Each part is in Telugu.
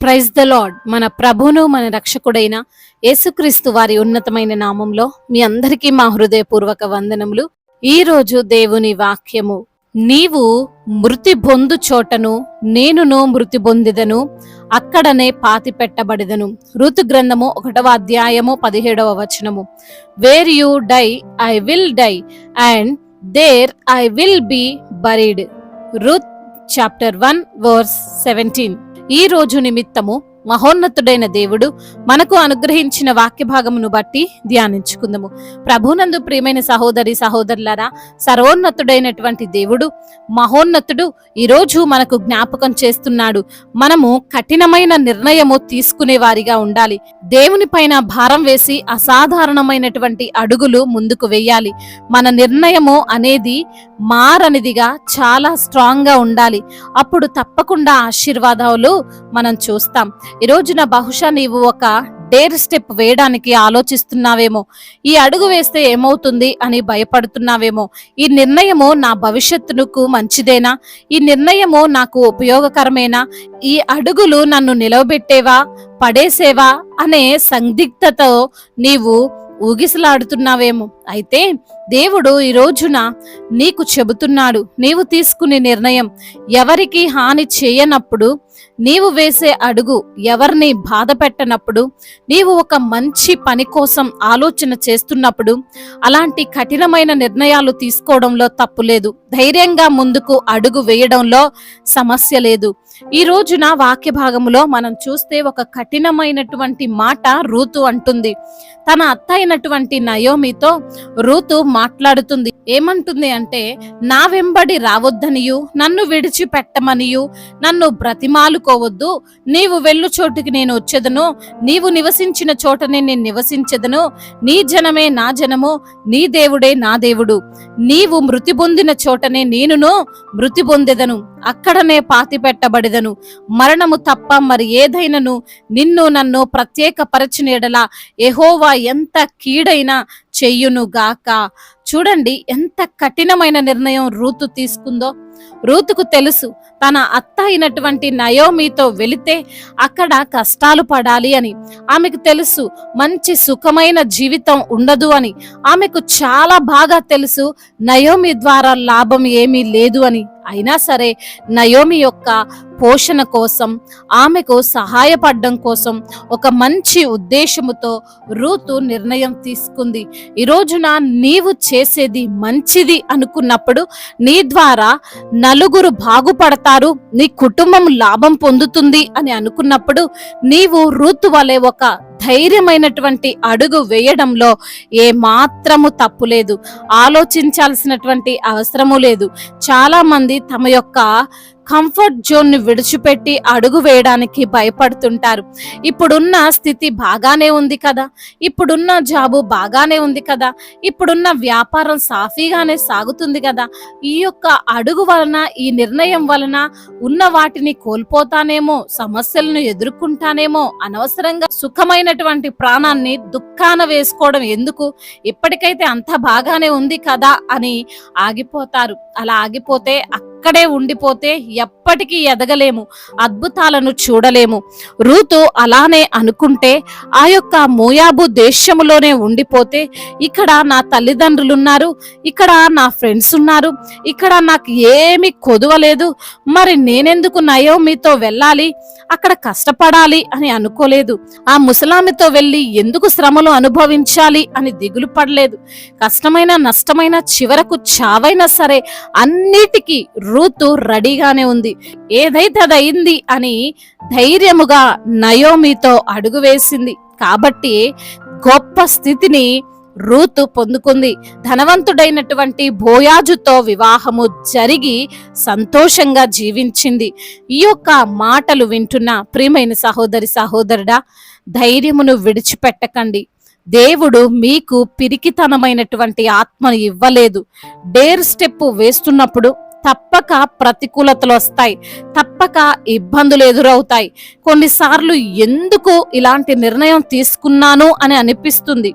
Praise the lord. మన ప్రభువును మన రక్షకుడైన యేసుక్రీస్తు వారి ఉన్నతమైన నామంలో మీ అందరికీ మా హృదయపూర్వక వందనములు. ఈ రోజు దేవుని వాక్యము, నీవు మృతి బొందు చోటను నేనును మృతి బొందిదను, అక్కడనే పాతి పెట్టబడిదను. ఋతు గ్రంథము 1వ అధ్యాయము 17వ వచనము. Where you die I will die and there I will be buried. Ruth chapter 1 verse 17. ఈ రోజు నిమిత్తము మహోన్నతుడైన దేవుడు మనకు అనుగ్రహించిన వాక్య భాగమును బట్టి ధ్యానించుకుందాము. ప్రభునందు ప్రియమైన సహోదరి సహోదరులారా, సర్వోన్నతుడైనటువంటి దేవుడు, మహోన్నతుడు ఈరోజు మనకు జ్ఞాపకం చేస్తున్నాడు. మనము కఠినమైన నిర్ణయము తీసుకునే వారిగా ఉండాలి. దేవుని పైన భారం వేసి అసాధారణమైనటువంటి అడుగులు ముందుకు వేయాలి. మన నిర్ణయము అనేది మారనిదిగా చాలా స్ట్రాంగ్ గా ఉండాలి. అప్పుడు తప్పకుండా ఆశీర్వాదాలు మనం చూస్తాం. ఈ రోజున బహుశా నీవు ఒక డేర్ స్టెప్ వేయడానికి ఆలోచిస్తున్నావేమో, ఈ అడుగు వేస్తే ఏమవుతుంది అని భయపడుతున్నావేమో. ఈ నిర్ణయము నా భవిష్యత్తుకు మంచిదేనా? ఈ నిర్ణయము నాకు ఉపయోగకరమేనా? ఈ అడుగులు నన్ను నిలవబెట్టేవా పడేసేవా అనే సందిగ్ధతో నీవు ఊగిసలాడుతున్నావేమో. అయితే దేవుడు ఈ రోజున నీకు చెబుతున్నాడు, నీవు తీసుకునే నిర్ణయం ఎవరికి హాని చేయనప్పుడు, నీవు వేసే అడుగు ఎవరిని బాధ పెట్టనప్పుడు, నీవు ఒక మంచి పని కోసం ఆలోచన చేస్తున్నప్పుడు అలాంటి కఠినమైన నిర్ణయాలు తీసుకోవడంలో తప్పు లేదు. ధైర్యంగా ముందుకు అడుగు వేయడంలో సమస్య లేదు. ఈ రోజున వాక్య భాగములో మనం చూస్తే ఒక కఠినమైనటువంటి మాట రూతు అంటుంది. తన అత్త అయినటువంటి నయోమితో రూతు మాట్లాడుతుంది. ఏమంటుంది అంటే, నా వెంబడి రావద్దనియు, నన్ను విడిచిపెట్టమనియు నన్ను బ్రతిమాలుకోవద్దు. నీవు వెళ్ళు చోటుకి నేను వచ్చేదను, నీవు నివసించిన చోటనే నేను నివసించెదను. నీ జనమే నా జనము, నీ దేవుడే నా దేవుడు. నీవు మృతి పొందిన చోటనే నేనును మృతి పొందెదను, అక్కడనే పాతి పెట్టబడిదను. మరణము తప్ప మరి ఏదైనను నిన్ను నన్ను ప్రత్యేకపరచిన ఎడల యెహోవా ఎంత కీడైనా చెయ్యును గాక. చూడండి ఎంత కఠినమైన నిర్ణయం రూతు తీసుకుందో. రూతుకు తెలుసు తన అత్త అయినటువంటి నయోమితో వెళితే అక్కడ కష్టాలు పడాలి అని. ఆమెకు తెలుసు మంచి సుఖమైన జీవితం ఉండదు అని. ఆమెకు చాలా బాగా తెలుసు నయోమి ద్వారా లాభం ఏమీ లేదు అని. అయినా సరే నయోమి యొక్క పోషణ కోసం, ఆమెకు సహాయపడడం కోసం ఒక మంచి ఉద్దేశముతో రూతు నిర్ణయం తీసుకుంది. ఈ రోజున నీవు చేసేది మంచిది అనుకున్నప్పుడు, నీ ద్వారా నలుగురు బాగుపడతారు, నీ కుటుంబం లాభం పొందుతుంది అని అనుకున్నప్పుడు, నీవు రూతు వలె ఒక ధైర్యమైనటువంటి అడుగు వేయడంలో ఏ మాత్రము తప్పు లేదు. ఆలోచించాల్సినటువంటి అవసరము లేదు. చాలా మంది తమ యొక్క కంఫర్ట్ జోన్ ని విడిచిపెట్టి అడుగు వేయడానికి భయపడుతుంటారు. ఇప్పుడున్న స్థితి బాగానే ఉంది కదా, ఇప్పుడున్న జాబు బాగానే ఉంది కదా, ఇప్పుడున్న వ్యాపారం సాఫీగానే సాగుతుంది కదా, ఈ యొక్క అడుగు వలన, ఈ నిర్ణయం వలన ఉన్న వాటిని కోల్పోతానేమో, సమస్యలను ఎదుర్కొంటానేమో, అనవసరంగా సుఖమైనటువంటి ప్రాణాన్ని దుఃఖాన వేసుకోవడం ఎందుకు, ఇప్పటికైతే అంత బాగానే ఉంది కదా అని ఆగిపోతారు. అలా ఆగిపోతే అక్కడే ఉండిపోతే ఎప్పటికీ ఎదగలేము, అద్భుతాలను చూడలేము. రూతు అలానే అనుకుంటే, ఆ యొక్క మోయాబు దేశములోనే ఉండిపోతే, ఇక్కడ నా తల్లిదండ్రులు ఉన్నారు, ఇక్కడ నా ఫ్రెండ్స్ ఉన్నారు, ఇక్కడ నాకు ఏమి కొదవలేదు, మరి నేనెందుకు నయోమితో వెళ్ళాలి, అక్కడ కష్టపడాలి అని అనుకోలేదు. ఆ ముసలామితో వెళ్ళి ఎందుకు శ్రమలు అనుభవించాలి అని దిగులు పడలేదు. కష్టమైన నష్టమైన చివరకు చావైనా సరే అన్నిటికీ రూతు రెడీగానే ఉంది. ఏదైతే అది అయింది అని ధైర్యముగా నయోమితో అడుగు వేసింది. కాబట్టి గొప్ప స్థితిని రూతు పొందుకుంది. ధనవంతుడైనటువంటి బోయాజుతో వివాహము జరిగి సంతోషంగా జీవించింది. ఈ యొక్క మాటలు వింటున్న ప్రియమైన సహోదరి సహోదరుడా, ధైర్యమును విడిచిపెట్టకండి. దేవుడు మీకు పిరికితనమైనటువంటి ఆత్మను ఇవ్వలేదు. డేర్ స్టెప్ వేస్తున్నప్పుడు తప్పక ప్రతికూలతలు వస్తాయి, తప్పక ఇబ్బందులు ఎదురవుతాయి. కొన్నిసార్లు ఎందుకు ఇలాంటి నిర్ణయం తీసుకున్నాను అని అనిపిస్తుంది.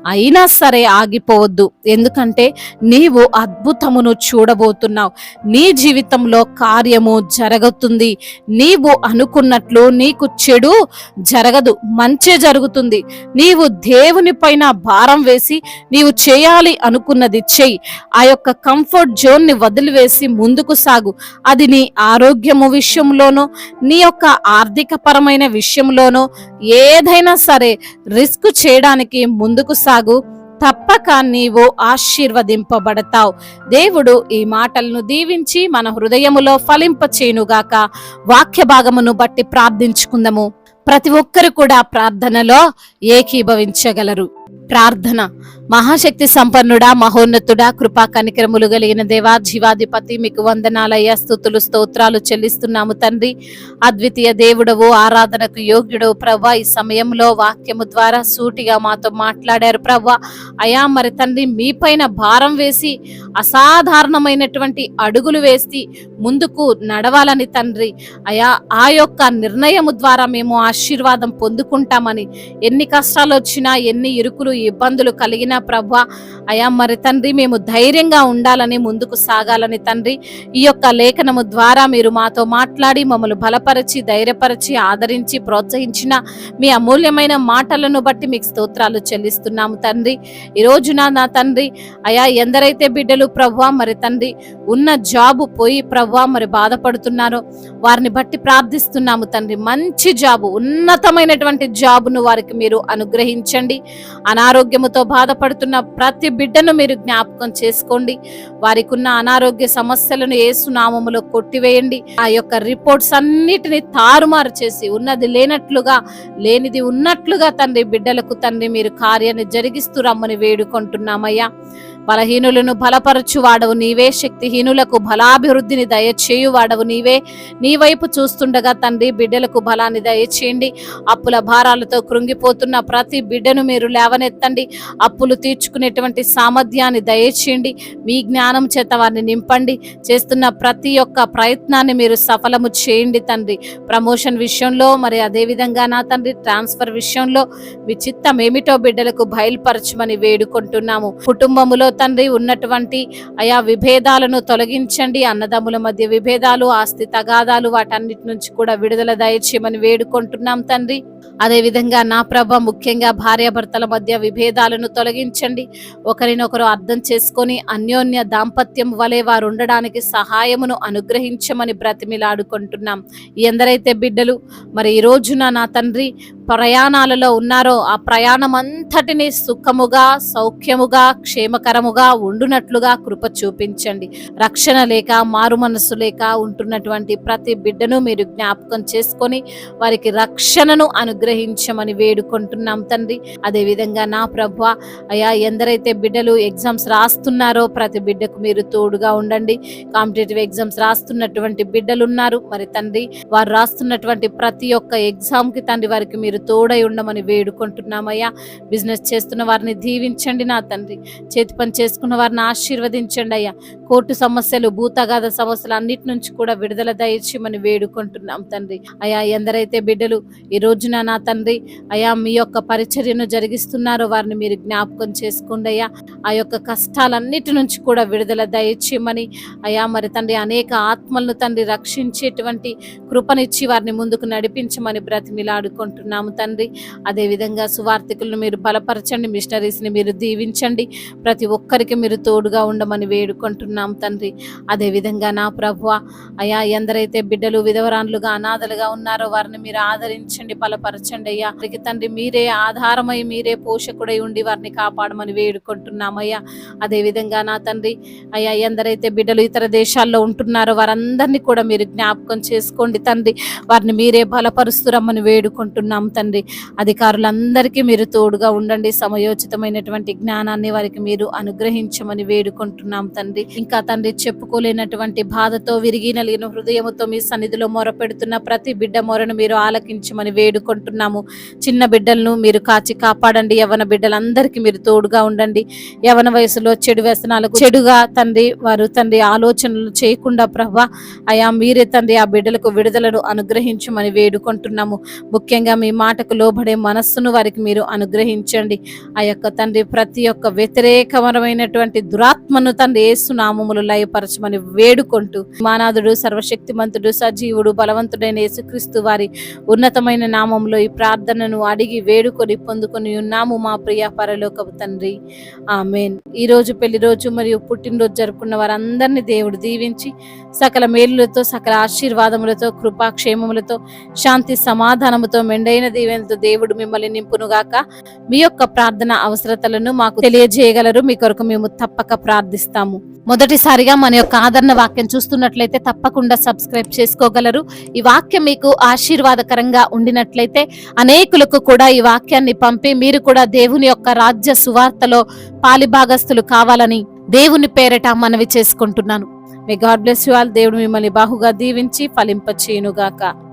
అయినా సరే ఆగిపోవద్దు. ఎందుకంటే నీవు అద్భుతమును చూడబోతున్నావు. నీ జీవితంలో కార్యము జరుగుతుంది. నీవు అనుకున్నట్లు నీకు చెడు జరగదు, మంచి జరుగుతుంది. నీవు దేవుని పైన భారం వేసి నీవు చేయాలి అనుకున్నది చెయ్యి. ఆ యొక్క కంఫర్ట్ జోన్ ని వదిలివేసి ముందుకు సాగు. అది నీ ఆరోగ్యము విషయంలోనో, నీ యొక్క ఆర్థిక పరమైన విషయంలోనో ఏదైనా సరే రిస్క్ చేయడానికి ముందుకు సాగు. తప్పక నీవు ఆశీర్వదింపబడతావు. దేవుడు ఈ మాటలను దీవించి మన హృదయములో ఫలింపచేయునుగాక. వాక్య భాగమును బట్టి ప్రార్థించుకుందాము. ప్రతి ఒక్కరు కూడా ప్రార్థనలో ఏకీభవించగలరు. ప్రార్థన. మహాశక్తి సంపన్నుడా, మహోన్నతుడా, కృపా కనికరములు కలిగిన దేవా, జీవాధిపతి, మీకు వందనాలయ్యా, స్తుతులు స్తోత్రాలు చెల్లిస్తున్నాము తండ్రి. అద్వితీయ దేవుడవు, ఆరాధనకు యోగ్యుడవు ప్రవ్వా. ఈ సమయంలో వాక్యము ద్వారా సూటిగా మాతో మాట్లాడారు ప్రవ్వా. అయా మరి తండ్రి, మీ పైన భారం వేసి అసాధారణమైనటువంటి అడుగులు వేసి ముందుకు నడవాలని తండ్రి, అయా ఆ యొక్క నిర్ణయము ద్వారా మేము ఆశీర్వాదం పొందుకుంటామని, ఎన్ని కష్టాలు వచ్చినా, ఎన్ని ఇరుకులు ఇబ్బందులు కలిగినా ప్రభా, అయా మరి తండ్రి, మేము ధైర్యంగా ఉండాలని, ముందుకు సాగాలని తండ్రి, ఈ యొక్క లేఖనము ద్వారా మీరు మాతో మాట్లాడి మమ్మల్ని బలపరిచి, ధైర్యపరిచి, ఆదరించి, ప్రోత్సహించిన మీ అమూల్యమైన మాటలను బట్టి మీకు స్తోత్రాలు చెల్లిస్తున్నాము తండ్రి. ఈ రోజున నా తండ్రి, అయా ఎందరైతే బిడ్డలు ప్రభా మరి తండ్రి ఉన్న జాబు పోయి ప్రభా మరి బాధపడుతున్నారో వారిని బట్టి ప్రార్థిస్తున్నాము తండ్రి. మంచి జాబు, ఉన్నతమైనటువంటి జాబును వారికి మీరు అనుగ్రహించండి. అనారోగ్యముతో బాధపడుతున్న ప్రతి బిడ్డను మీరు జ్ఞాపకం చేసుకోండి. వారికి ఉన్న అనారోగ్య సమస్యలను యేసు నామములో కొట్టివేయండి. ఆ యొక్క రిపోర్ట్స్ అన్నిటిని తారుమారు చేసి ఉన్నది లేనట్లుగా, లేనిది ఉన్నట్లుగా తండ్రి బిడ్డలకు తండ్రి మీరు కార్యాన్ని జరిగిస్తూ రమ్మని వేడుకుంటున్నామయ్యా. బలహీనులను బలపరచు వాడవు నీవే, శక్తిహీనులకు బలాభివృద్ధిని దయచేయు వాడవు నీవే. నీ వైపు చూస్తుండగా తండ్రి బిడ్డలకు బలాన్ని దయచేయండి. అప్పుల భారాలతో కృంగిపోతున్న ప్రతి బిడ్డను మీరు లేవనెత్తండి. అప్పులు తీర్చుకునేటువంటి సామర్థ్యాన్ని దయచేయండి. మీ జ్ఞానం చేత వారిని నింపండి. చేస్తున్న ప్రతి ఒక్క ప్రయత్నాన్ని మీరు సఫలము చేయండి తండ్రి. ప్రమోషన్ విషయంలో మరి అదేవిధంగా నా తండ్రి ట్రాన్స్ఫర్ విషయంలో మీ చిత్తం ఏమిటో బిడ్డలకు బయలుపరచమని వేడుకుంటున్నాము. కుటుంబములో తండ్రి ఉన్నటువంటి అయా విభేదాలను తొలగించండి. అన్నదమ్ముల మధ్య విభేదాలు, ఆస్తి తగాదాలు, వాటన్నిటి నుంచి కూడా విడుదల దయచేయమని వేడుకుంటున్నాం తండ్రి. అదేవిధంగా నా ప్రభ ముఖ్యంగా భార్యాభర్తల మధ్య విభేదాలను తొలగించండి. ఒకరినొకరు అర్థం చేసుకొని అన్యోన్య దాంపత్యం వలె వారు ఉండడానికి సహాయమును అనుగ్రహించమని బ్రతిమిలాడుకుంటున్నాం. ఎందరైతే బిడ్డలు మరి ఈ రోజున నా తండ్రి ప్రయాణాలలో ఉన్నారో ఆ ప్రయాణం అంతటిని సుఖముగా, సౌఖ్యముగా, క్షేమకరముగా ఉండునట్లుగా కృప చూపించండి. రక్షణ లేక, మారు మనస్సు లేక ఉంటున్నటువంటి ప్రతి బిడ్డను మీరు జ్ఞాపకం చేసుకొని వారికి రక్షణను అనుగ్రహించమని వేడుకుంటున్నాం తండ్రి. అదేవిధంగా నా ప్రభువా అయా ఎందరైతే బిడ్డలు ఎగ్జామ్స్ రాస్తున్నారో ప్రతి బిడ్డకు మీరు తోడుగా ఉండండి. కాంపిటేటివ్ ఎగ్జామ్స్ రాస్తున్నటువంటి బిడ్డలు ఉన్నారు మరి తండ్రి, వారు రాస్తున్నటువంటి ప్రతి ఒక్క ఎగ్జామ్ కి తండ్రి వారికి మీరు తోడై ఉండమని వేడుకుంటున్నామయ్యా. బిజినెస్ చేస్తున్న వారిని దీవించండి నా తండ్రి. చేతి పని చేసుకున్న వారిని ఆశీర్వదించండి అయ్యా. కోర్టు సమస్యలు, భూతగాథ సమస్యలు అన్నిటి నుంచి కూడా విడుదల దయచేయమని వేడుకుంటున్నాం తండ్రి. అయా ఎందరైతే బిడ్డలు ఈ రోజున నా తండ్రి అయా మీ యొక్క పరిచర్యను జరిగిస్తున్నారో వారిని మీరు జ్ఞాపకం చేసుకోండి అయ్యా. ఆ యొక్క కష్టాలన్నిటి నుంచి కూడా విడుదల దయచేయమని అయా మరి తండ్రి అనేక ఆత్మలను తండ్రి రక్షించేటువంటి కృపనిచ్చి వారిని ముందుకు నడిపించమని బ్రతిమిలాడుకుంటున్నాము తండ్రి. అదేవిధంగా సువార్థికులను మీరు బలపరచండి, మిషనరీస్ని మీరు దీవించండి. ప్రతి ఒక్కరికి మీరు తోడుగా ఉండమని వేడుకుంటున్నాం తండ్రి. అదేవిధంగా నా ప్రభువా అయా ఎందరైతే బిడ్డలు విధవరాన్లుగా, అనాథలుగా ఉన్నారో వారిని మీరు ఆదరించండి, బలపరచండి అయ్యా. వారికి తండ్రి మీరే ఆధారమై, మీరే పోషకుడై ఉండి వారిని కాపాడమని వేడుకుంటున్నామయ్యా. అదేవిధంగా నా తండ్రి అయ్యా ఎందరైతే బిడ్డలు ఇతర దేశాల్లో ఉంటున్నారో వారందరినీ కూడా మీరు జ్ఞాపకం చేసుకోండి తండ్రి. వారిని మీరే బలపరుస్తురమ్మని వేడుకుంటున్నాం తండ్రి. అధికారులందరికీ మీరు తోడుగా ఉండండి. సమయోచితమైనటువంటి జ్ఞానాన్ని వారికి మీరు అనుగ్రహించమని వేడుకుంటున్నాం తండ్రి. ఇంకా తండ్రి చెప్పుకోలేనటువంటి బాధతో విరిగి నలిగిన హృదయముతో మీ సన్నిధిలో మొరపెడుతున్న ప్రతి బిడ్డ మొరను మీరు ఆలకించమని వేడుకుంటున్నాము. చిన్న బిడ్డలను మీరు కాచి కాపాడండి. యవన బిడ్డలందరికీ మీరు తోడుగా ఉండండి. యవన వయసులో చెడు వ్యసనాలకు చెడుగా తండ్రి వారు తండ్రి ఆలోచనలు చేయకుండా ప్రభా అయా మీరే తండ్రి ఆ బిడ్డలకు విడుదలను అనుగ్రహించమని వేడుకుంటున్నాము. ముఖ్యంగా మీ మాటకు లోబడే మనస్సును వారికి మీరు అనుగ్రహించండి. ఆ యొక్క తండ్రి ప్రతి ఒక్క వ్యతిరేకమైనటువంటి దురాత్మను తండ్రి యేసు నామములో లయపరచమని వేడుకుంటూ మానాథుడు సర్వశక్తిమంతుడు సజీవుడు బలవంతుడైన యేసుక్రీస్తు వారి ఉన్నతమైన నామంలో ఈ ప్రార్థనను అడిగి వేడుకొని పొందుకొని ఉన్నాము మా ప్రియ పరలోకపు తండ్రి. ఆమేన్. ఈ రోజు పెళ్లి రోజు మరియు పుట్టినరోజు జరుపుకున్న వారందరినీ దేవుడు దీవించి సకల మేలులతో సకల ఆశీర్వాదములతో కృపాక్షేమములతో శాంతి సమాధానముతో మెండైన దీవెనలతో దేవుడు మిమ్మల్ని నింపునుగాక. మీ యొక్క ప్రార్థన అవసరతలను మాకు తెలియజేయగలరు. మీ కొరకు మేము తప్పక ప్రార్థిస్తాము. మొదటిసారిగా మన యొక్క ఆదరణ వాక్యం చూస్తున్నట్లయితే తప్పకుండా సబ్స్క్రైబ్ చేసుకోగలరు. ఈ వాక్యం మీకు ఆశీర్వాదకరంగా ఉండినట్లయితే అనేకులకు కూడా ఈ వాక్యాన్ని పంపి మీరు కూడా దేవుని యొక్క రాజ్య సువార్తలో పాలిభాగస్తులు కావాలని దేవుని పేరట మనవి చేసుకుంటున్నాను. May God bless you all. దేవుడు మిమ్మల్ని బాహుగా దీవించి ఫలింపచేయునుగాక.